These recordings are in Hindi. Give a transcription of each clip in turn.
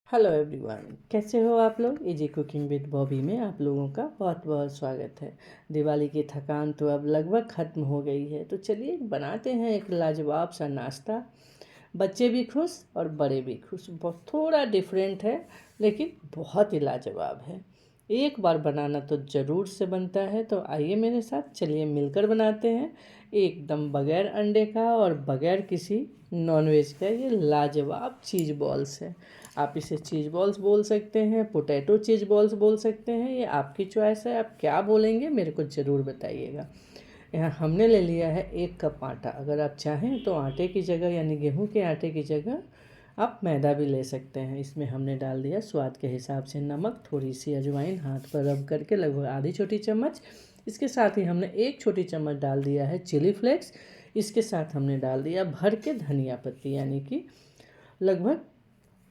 हेलो एवरीवन, कैसे हो आप लोग। इजी कुकिंग विद बॉबी में आप लोगों का बहुत बहुत स्वागत है। दिवाली की थकान तो अब लगभग ख़त्म हो गई है, तो चलिए बनाते हैं एक लाजवाब सा नाश्ता। बच्चे भी खुश और बड़े भी खुश। बहुत थोड़ा डिफरेंट है लेकिन बहुत ही लाजवाब है। एक बार बनाना तो ज़रूर से बनता है, तो आइए मेरे साथ, चलिए मिलकर बनाते हैं एकदम बगैर अंडे का और बगैर किसी नॉनवेज का ये लाजवाब चीज़ बॉल्स है। आप इसे चीज़ बॉल्स बोल सकते हैं, पोटैटो चीज़ बॉल्स बोल सकते हैं, ये आपकी चॉइस है। आप क्या बोलेंगे मेरे को ज़रूर बताइएगा। यहाँ हमने ले लिया है 1 कप आटा। अगर आप चाहें तो आटे की जगह यानी गेहूं के आटे की जगह आप मैदा भी ले सकते हैं। इसमें हमने डाल दिया स्वाद के हिसाब से नमक, थोड़ी सी अजवाइन हाथ पर रब करके लगभग आधी छोटी चम्मच। इसके साथ ही हमने 1 छोटी चम्मच डाल दिया है चिली फ्लेक्स। इसके साथ हमने डाल दिया भर के धनिया पत्ती, यानी कि लगभग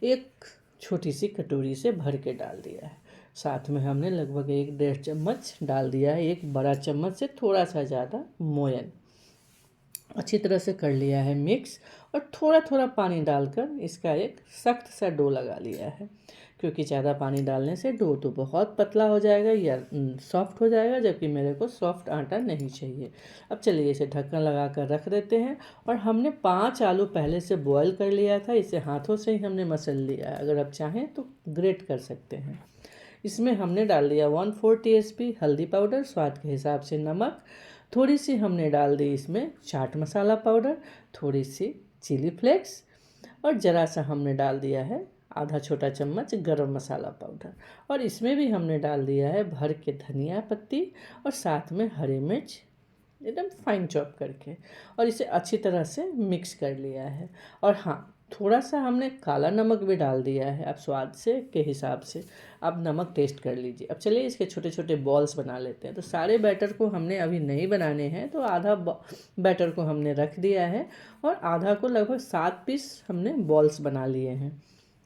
1 छोटी सी कटोरी से भर के डाल दिया है। साथ में हमने लगभग 1 डेढ़ चम्मच डाल दिया है 1 बड़ा चम्मच से थोड़ा सा ज़्यादा मोयन। अच्छी तरह से कर लिया है मिक्स और थोड़ा थोड़ा पानी डालकर इसका एक सख्त सा डो लगा लिया है, क्योंकि ज़्यादा पानी डालने से डो तो बहुत पतला हो जाएगा या सॉफ्ट हो जाएगा, जबकि मेरे को सॉफ्ट आटा नहीं चाहिए। अब चलिए इसे ढक्कन लगा कर रख देते हैं। और हमने 5 आलू पहले से बॉयल कर लिया था, इसे हाथों से ही हमने मसल लिया है। अगर आप चाहें तो ग्रेट कर सकते हैं। इसमें हमने डाल दिया 1/4 टीस्पून हल्दी पाउडर, स्वाद के हिसाब से नमक, थोड़ी सी हमने डाल दी इसमें चाट मसाला पाउडर, थोड़ी सी चिली फ्लेक्स और ज़रा सा हमने डाल दिया है आधा छोटा चम्मच गरम मसाला पाउडर। और इसमें भी हमने डाल दिया है भर के धनिया पत्ती और साथ में हरी मिर्च एकदम फाइन चॉप करके, और इसे अच्छी तरह से मिक्स कर लिया है। और हाँ, थोड़ा सा हमने काला नमक भी डाल दिया है, आप स्वाद से के हिसाब से आप नमक टेस्ट कर लीजिए। अब चलिए इसके छोटे छोटे बॉल्स बना लेते हैं। तो सारे बैटर को हमने अभी नहीं बनाने हैं, तो आधा बैटर को हमने रख दिया है और आधा को लगभग 7 पीस हमने बॉल्स बना लिए हैं।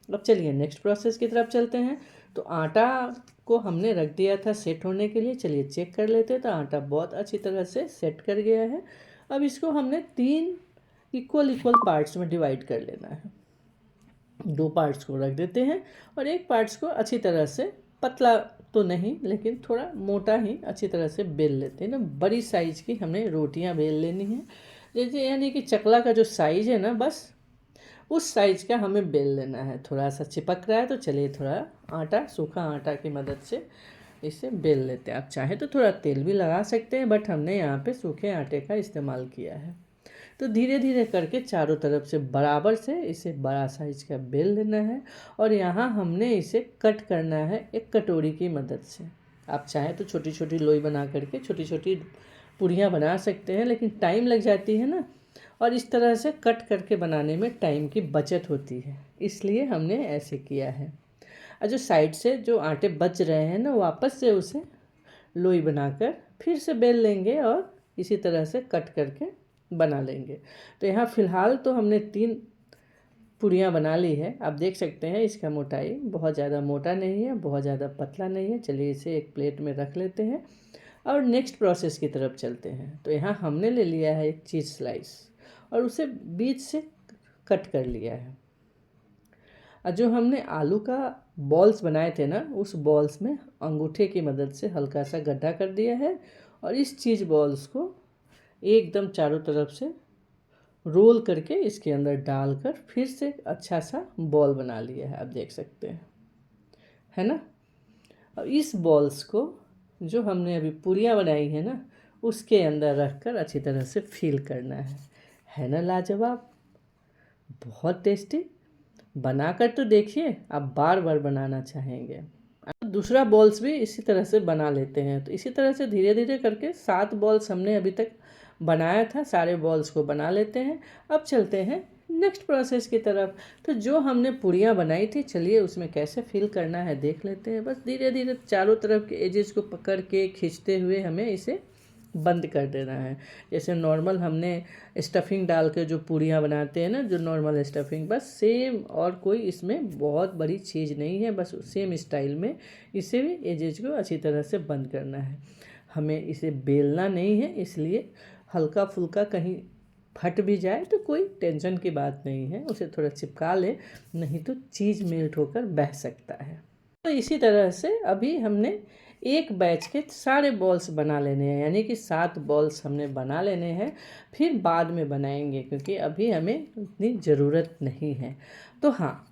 अब चलिए नेक्स्ट प्रोसेस की तरफ चलते हैं। तो आटा को हमने रख दिया था सेट होने के लिए। चलिए चेक कर लेते हैं। तो आटा बहुत अच्छी तरह से सेट कर गया है। अब इसको हमने 3 इक्वल पार्ट्स में डिवाइड कर लेना है। 2 पार्ट्स को रख देते हैं और एक पार्ट्स को अच्छी तरह से, पतला तो नहीं लेकिन थोड़ा मोटा ही अच्छी तरह से बेल लेते हैं ना। बड़ी साइज़ की हमें रोटियां बेल लेनी है, जैसे यानी कि चकला का जो साइज़ है ना, बस उस साइज़ का हमें बेल लेना है। थोड़ा सा चिपक रहा है तो चलिए थोड़ा आटा, सूखा आटा की मदद से इसे बेल लेते हैं। आप चाहें तो थोड़ा तेल भी लगा सकते हैं, बट हमने यहाँ पे सूखे आटे का इस्तेमाल किया है। तो धीरे धीरे करके चारों तरफ से बराबर से इसे बड़ा साइज का बेल लेना है। और यहाँ हमने इसे कट करना है एक कटोरी की मदद से। आप चाहें तो छोटी छोटी लोई बना करके छोटी छोटी पूड़ियाँ बना सकते हैं, लेकिन टाइम लग जाती है ना, और इस तरह से कट करके बनाने में टाइम की बचत होती है, इसलिए हमने ऐसे किया है। और जो साइड से जो आटे बच रहे हैं ना, वापस से उसे लोई बनाकर फिर से बेल लेंगे और इसी तरह से कट करके बना लेंगे। तो यहाँ फ़िलहाल तो हमने 3 पूड़ियाँ बना ली है। आप देख सकते हैं इसका मोटाई बहुत ज़्यादा मोटा नहीं है, बहुत ज़्यादा पतला नहीं है। चलिए इसे एक प्लेट में रख लेते हैं और नेक्स्ट प्रोसेस की तरफ चलते हैं। तो यहाँ हमने ले लिया है एक चीज़ स्लाइस और उसे बीच से कट कर लिया है। और जो हमने आलू का बॉल्स बनाए थे ना, उस बॉल्स में अंगूठे की मदद से हल्का सा गड्ढा कर दिया है और इस चीज़ बॉल्स को एकदम चारों तरफ से रोल करके इसके अंदर डालकर फिर से अच्छा सा बॉल बना लिया है। आप देख सकते हैं, है ना। अब इस बॉल्स को जो हमने अभी पूरियाँ बनाई है ना, उसके अंदर रखकर अच्छी तरह से फील करना है ना लाजवाब, बहुत टेस्टी। बनाकर तो देखिए, आप बार बार बनाना चाहेंगे। अब दूसरा बॉल्स भी इसी तरह से बना लेते हैं। तो इसी तरह से धीरे धीरे करके 7 बॉल्स हमने अभी तक बनाया था, सारे बॉल्स को बना लेते हैं। अब चलते हैं नेक्स्ट प्रोसेस की तरफ। तो जो हमने पूड़ियाँ बनाई थी, चलिए उसमें कैसे फिल करना है देख लेते हैं। बस धीरे धीरे चारों तरफ के एजेस को पकड़ के खींचते हुए हमें इसे बंद कर देना है। जैसे नॉर्मल हमने स्टफिंग डाल के जो पूड़ियाँ बनाते हैं ना, जो नॉर्मल स्टफिंग, बस सेम, और कोई इसमें बहुत बड़ी चीज़ नहीं है। बस सेम स्टाइल में इसे भी एजेज को अच्छी तरह से बंद करना है। हमें इसे बेलना नहीं है, इसलिए हल्का फुल्का कहीं फट भी जाए तो कोई टेंशन की बात नहीं है, उसे थोड़ा चिपका ले, नहीं तो चीज़ मेल्ट होकर बह सकता है। तो इसी तरह से अभी हमने एक बैच के सारे बॉल्स बना लेने हैं, यानी कि 7 बॉल्स हमने बना लेने हैं, फिर बाद में बनाएंगे क्योंकि अभी हमें उतनी ज़रूरत नहीं है। तो हाँ,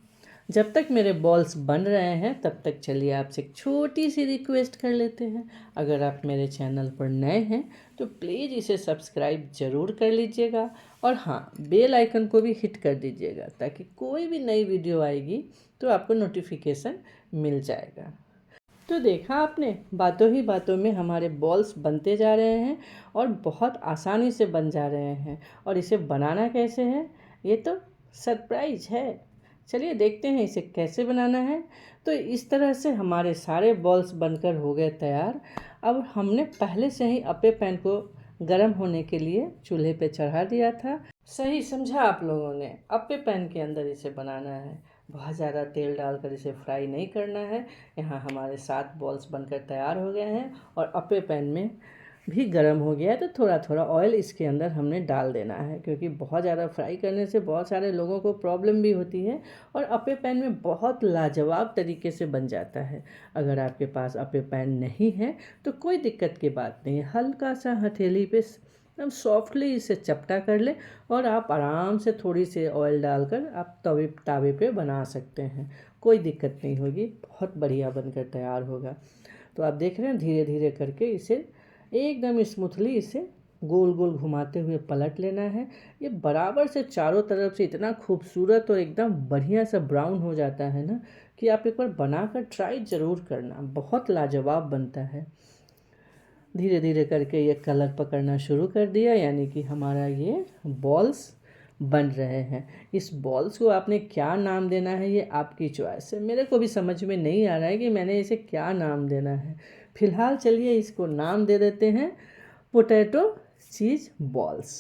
जब तक मेरे बॉल्स बन रहे हैं तब तक चलिए आपसे एक छोटी सी रिक्वेस्ट कर लेते हैं। अगर आप मेरे चैनल पर नए हैं तो प्लीज़ इसे सब्सक्राइब ज़रूर कर लीजिएगा और हाँ, बेल आइकन को भी हिट कर दीजिएगा ताकि कोई भी नई वीडियो आएगी तो आपको नोटिफिकेशन मिल जाएगा। तो देखा आपने, बातों ही बातों में हमारे बॉल्स बनते जा रहे हैं और बहुत आसानी से बन जा रहे हैं। और इसे बनाना कैसे है ये तो सरप्राइज है। चलिए देखते हैं इसे कैसे बनाना है। तो इस तरह से हमारे सारे बॉल्स बनकर हो गए तैयार। अब हमने पहले से ही अपे पैन को गर्म होने के लिए चूल्हे पे चढ़ा दिया था। सही समझा आप लोगों ने, अपे पैन के अंदर इसे बनाना है, बहुत ज़्यादा तेल डालकर इसे फ्राई नहीं करना है। यहाँ हमारे 7 बॉल्स बनकर तैयार हो गए हैं और अपे पैन में भी गर्म हो गया है, तो थोड़ा थोड़ा ऑयल इसके अंदर हमने डाल देना है क्योंकि बहुत ज़्यादा फ्राई करने से बहुत सारे लोगों को प्रॉब्लम भी होती है और अपे पैन में बहुत लाजवाब तरीके से बन जाता है। अगर आपके पास अपे पैन नहीं है तो कोई दिक्कत की बात नहीं, हल्का सा हथेली पे एकदम सॉफ्टली इसे चपटा कर ले और आप आराम से थोड़ी सी ऑयल डालकर आप तावे पे बना सकते हैं, कोई दिक्कत नहीं होगी, बहुत बढ़िया बनकर तैयार होगा। तो आप देख रहे हैं धीरे धीरे करके इसे एकदम स्मूथली इसे गोल गोल घुमाते हुए पलट लेना है। ये बराबर से चारों तरफ से इतना खूबसूरत और एकदम बढ़िया सा ब्राउन हो जाता है ना कि आप एक बार बनाकर ट्राई ज़रूर करना, बहुत लाजवाब बनता है। धीरे धीरे करके ये कलर पकड़ना शुरू कर दिया, यानी कि हमारा ये बॉल्स बन रहे हैं। इस बॉल्स को आपने क्या नाम देना है ये आपकी चॉइस है, मेरे को भी समझ में नहीं आ रहा है कि मैंने इसे क्या नाम देना है। फिलहाल चलिए इसको नाम दे देते हैं पोटैटो चीज़ बॉल्स।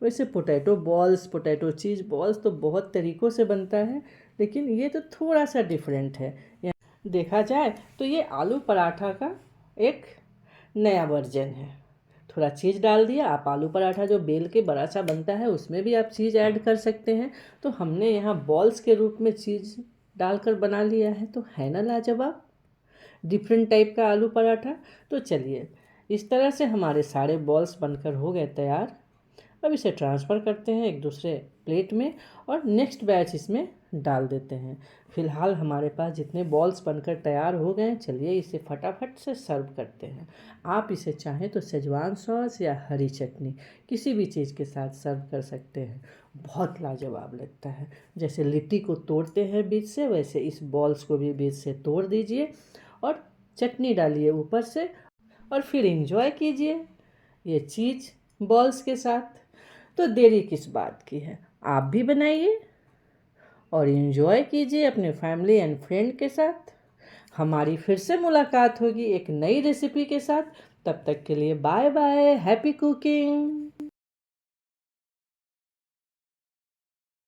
वैसे पोटैटो बॉल्स, पोटैटो चीज़ बॉल्स तो बहुत तरीक़ों से बनता है, लेकिन ये तो थोड़ा सा डिफरेंट है। देखा जाए तो ये आलू पराठा का एक नया वर्जन है। थोड़ा चीज़ डाल दिया, आप आलू पराठा जो बेल के बड़ा सा बनता है उसमें भी आप चीज़ ऐड कर सकते हैं। तो हमने यहाँ बॉल्स के रूप में चीज़ डालकर बना लिया है, तो है ना लाजवाब, डिफरेंट टाइप का आलू पराठा। तो चलिए इस तरह से हमारे सारे बॉल्स बनकर हो गए तैयार। अब इसे ट्रांसफ़र करते हैं एक दूसरे प्लेट में और नेक्स्ट बैच इसमें डाल देते हैं। फिलहाल हमारे पास जितने बॉल्स बनकर तैयार हो गए हैं, चलिए इसे फटाफट से सर्व करते हैं। आप इसे चाहें तो शेजवान सॉस या हरी चटनी किसी भी चीज़ के साथ सर्व कर सकते हैं, बहुत लाजवाब लगता है। जैसे लिट्टी को तोड़ते हैं बीच से, वैसे इस बॉल्स को भी बीच से तोड़ दीजिए और चटनी डालिए ऊपर से और फिर एंजॉय कीजिए ये चीज़ बॉल्स के साथ। तो देरी किस बात की है, आप भी बनाइए और एंजॉय कीजिए अपने फैमिली एंड फ्रेंड के साथ। हमारी फिर से मुलाकात होगी एक नई रेसिपी के साथ, तब तक के लिए बाय बाय, हैप्पी कुकिंग।